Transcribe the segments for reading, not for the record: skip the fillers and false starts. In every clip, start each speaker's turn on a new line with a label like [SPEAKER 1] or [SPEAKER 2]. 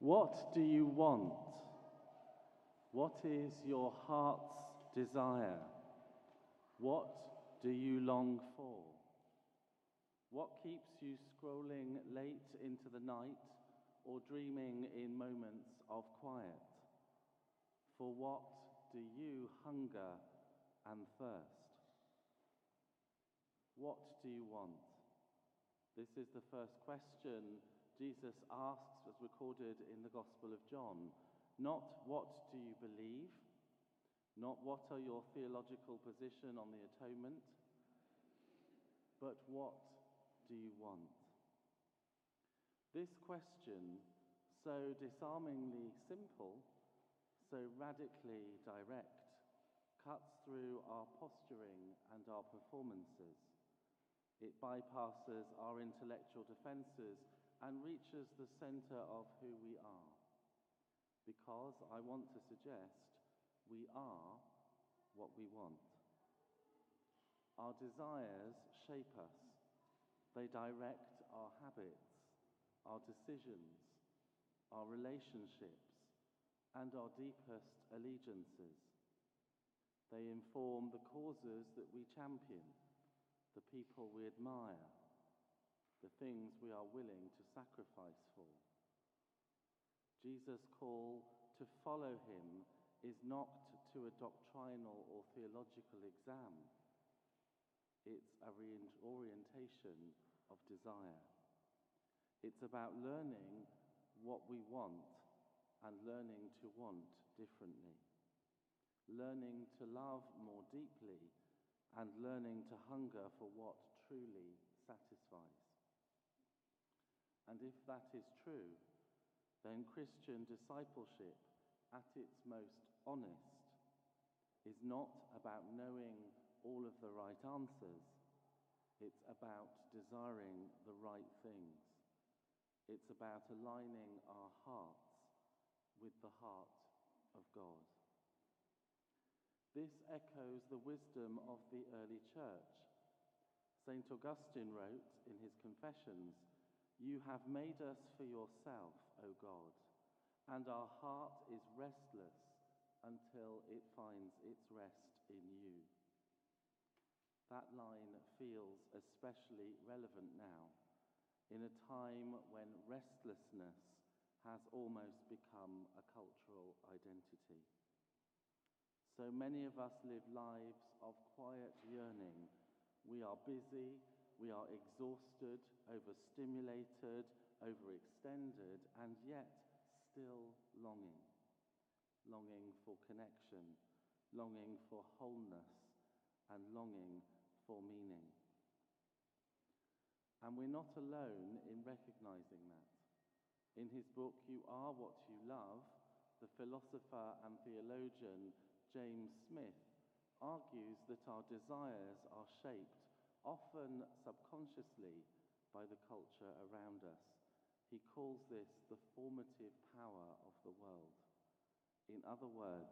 [SPEAKER 1] What do you want? What is your heart's desire? What do you long for? What keeps you scrolling late into the night or dreaming in moments of quiet? For what do you hunger and thirst? What do you want? This is the first question Jesus asks, as recorded in the Gospel of John. Not what do you believe, not what are your theological position on the atonement, but what do you want? This question, so disarmingly simple, so radically direct, cuts through our posturing and our performances. It bypasses our intellectual defenses and reaches the center of who we are. Because I want to suggest we are what we want. Our desires shape us. They direct our habits, our decisions, our relationships, and our deepest allegiances. They inform the causes that we champion, the people we admire, the things we are willing to sacrifice for. Jesus' call to follow him is not to a doctrinal or theological exam. It's a reorientation of desire. It's about learning what we want and learning to want differently. Learning to love more deeply and learning to hunger for what truly satisfies. And if that is true, then Christian discipleship, at its most honest, is not about knowing all of the right answers. It's about desiring the right things. It's about aligning our hearts with the heart of God. This echoes the wisdom of the early church. St. Augustine wrote in his Confessions, "You have made us for yourself, O God, and our heart is restless until it finds its rest in you." That line feels especially relevant now, in a time when restlessness has almost become a cultural identity. So many of us live lives of quiet yearning. We are busy, we are exhausted, overstimulated, overextended, and yet still longing. Longing for connection, longing for wholeness, and longing for meaning. And we're not alone in recognizing that. In his book, You Are What You Love, the philosopher and theologian James Smith argues that our desires are shaped, often subconsciously, by the culture around us. He calls this the formative power of the world. In other words,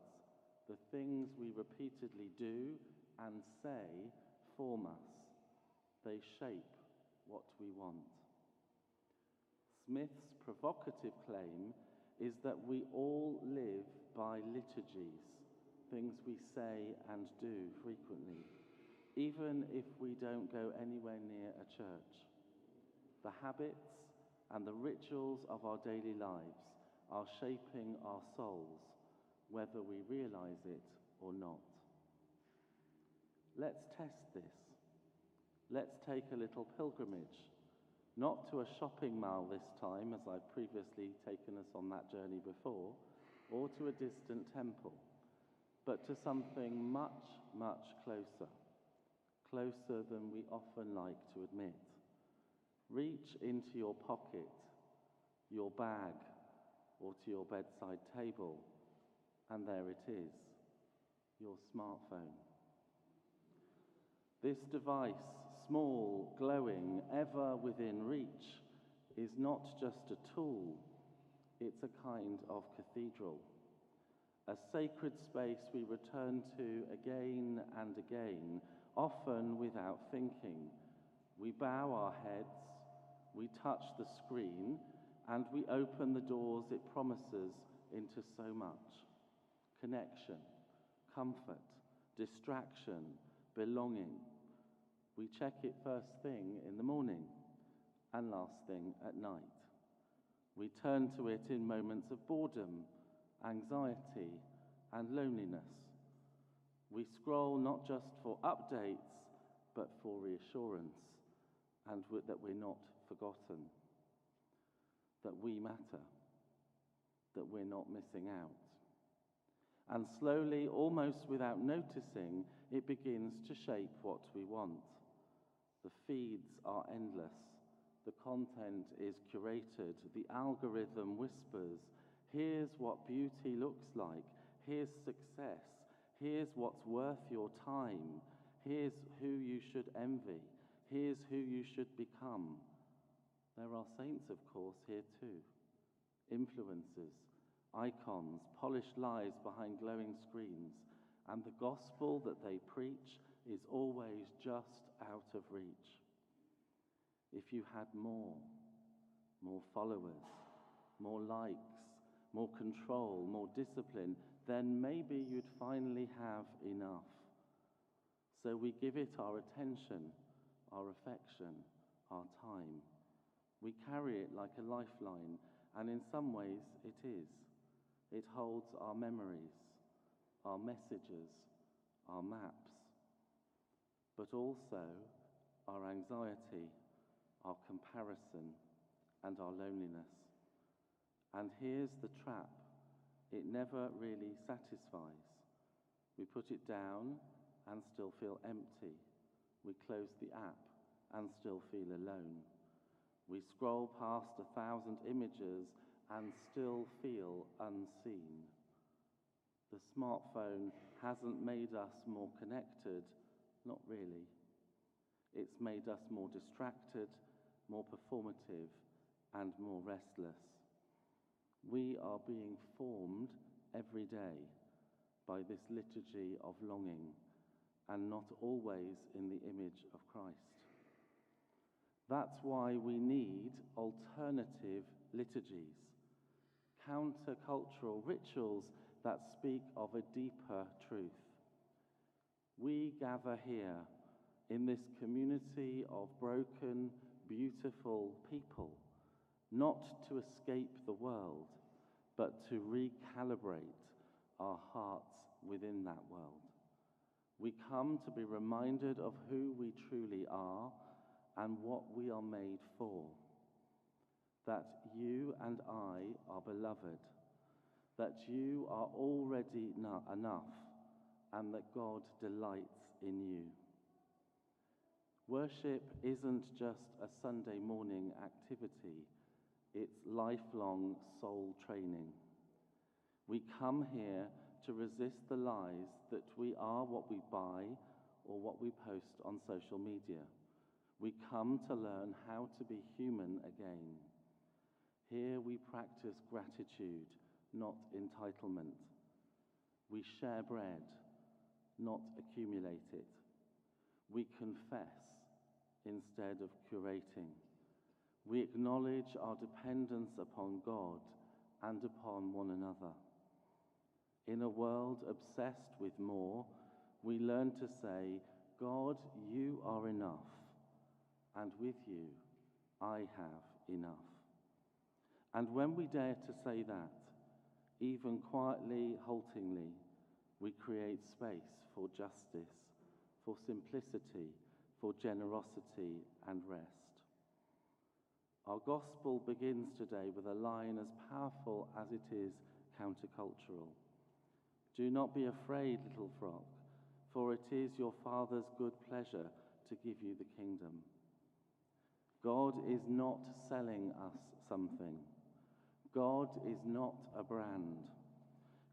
[SPEAKER 1] the things we repeatedly do and say form us. They shape what we want. Smith's provocative claim is that we all live by liturgies, things we say and do frequently, even if we don't go anywhere near a church. The habits and the rituals of our daily lives are shaping our souls, whether we realize it or not. Let's test this. Let's take a little pilgrimage, not to a shopping mall this time, as I've previously taken us on that journey before, or to a distant temple, but to something much, much closer, closer than we often like to admit. Reach into your pocket, your bag, or to your bedside table, and there it is, your smartphone. This device, small, glowing, ever within reach, is not just a tool, it's a kind of cathedral. A sacred space we return to again and again, often without thinking. We bow our heads, we touch the screen, and we open the doors it promises into so much: connection, comfort, distraction, belonging. We check it first thing in the morning and last thing at night. We turn to it in moments of boredom, anxiety, and loneliness. We scroll not just for updates, but for reassurance, and that we're not forgotten, that we matter, that we're not missing out. And slowly, almost without noticing, it begins to shape what we want. The feeds are endless. The content is curated. The algorithm whispers, here's what beauty looks like. Here's success. Here's what's worth your time. Here's who you should envy. Here's who you should become. There are saints, of course, here too. Influencers, icons, polished lives behind glowing screens. And the gospel that they preach is always just out of reach. If you had more followers, more likes, more control, more discipline, then maybe you'd finally have enough. So we give it our attention, our affection, our time. We carry it like a lifeline, and in some ways it is. It holds our memories, our messages, our maps, but also our anxiety, our comparison, and our loneliness. And here's the trap: it never really satisfies. We put it down and still feel empty. We close the app and still feel alone. We scroll past 1,000 images and still feel unseen. The smartphone hasn't made us more connected, not really. It's made us more distracted, more performative, and more restless. We are being formed every day by this liturgy of longing, and not always in the image of Christ. That's why we need alternative liturgies, countercultural rituals that speak of a deeper truth. We gather here in this community of broken, beautiful people, not to escape the world, but to recalibrate our hearts within that world. We come to be reminded of who we truly are and what we are made for. That you and I are beloved, that you are already enough, and that God delights in you. Worship isn't just a Sunday morning activity, it's lifelong soul training. We come here to resist the lies that we are what we buy or what we post on social media. We come to learn how to be human again. Here we practice gratitude, not entitlement. We share bread, not accumulate it. We confess instead of curating. We acknowledge our dependence upon God and upon one another. In a world obsessed with more, we learn to say, God, you are enough, and with you, I have enough. And when we dare to say that, even quietly, haltingly, we create space for justice, for simplicity, for generosity and rest. Our gospel begins today with a line as powerful as it is countercultural. Do not be afraid, little flock, for it is your Father's good pleasure to give you the kingdom. God is not selling us something. God is not a brand.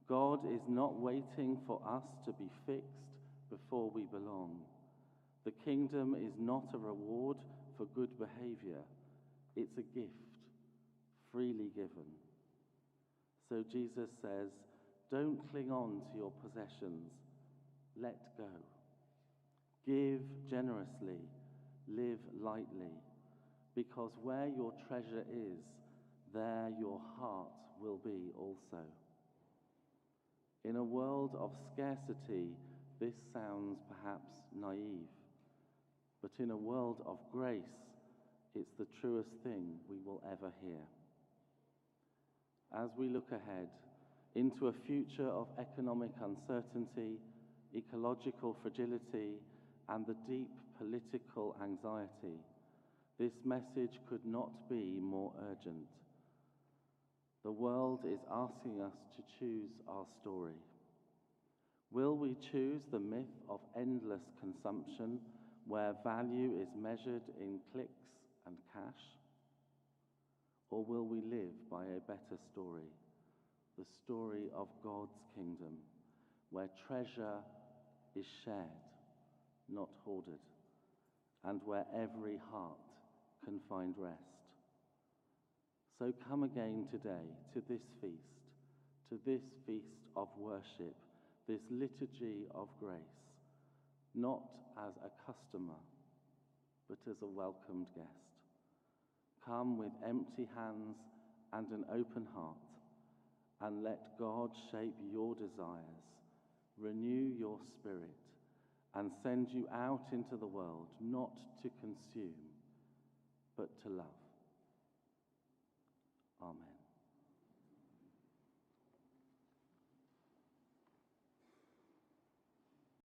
[SPEAKER 1] God is not waiting for us to be fixed before we belong. The kingdom is not a reward for good behavior. It's a gift, freely given. So Jesus says, don't cling on to your possessions. Let go. Give generously. Live lightly. Because where your treasure is, there your heart will be also. In a world of scarcity, this sounds perhaps naive, but in a world of grace, it's the truest thing we will ever hear. As we look ahead into a future of economic uncertainty, ecological fragility, and the deep political anxiety, this message could not be more urgent. The world is asking us to choose our story. Will we choose the myth of endless consumption, where value is measured in clicks and cash? Or will we live by a better story, the story of God's kingdom, where treasure is shared, not hoarded, and where every heart can find rest? So come again today to this feast of worship, this liturgy of grace, not as a customer, but as a welcomed guest. Come with empty hands and an open heart, and let God shape your desires, renew your spirit, and send you out into the world, not to consume, but to love. Amen.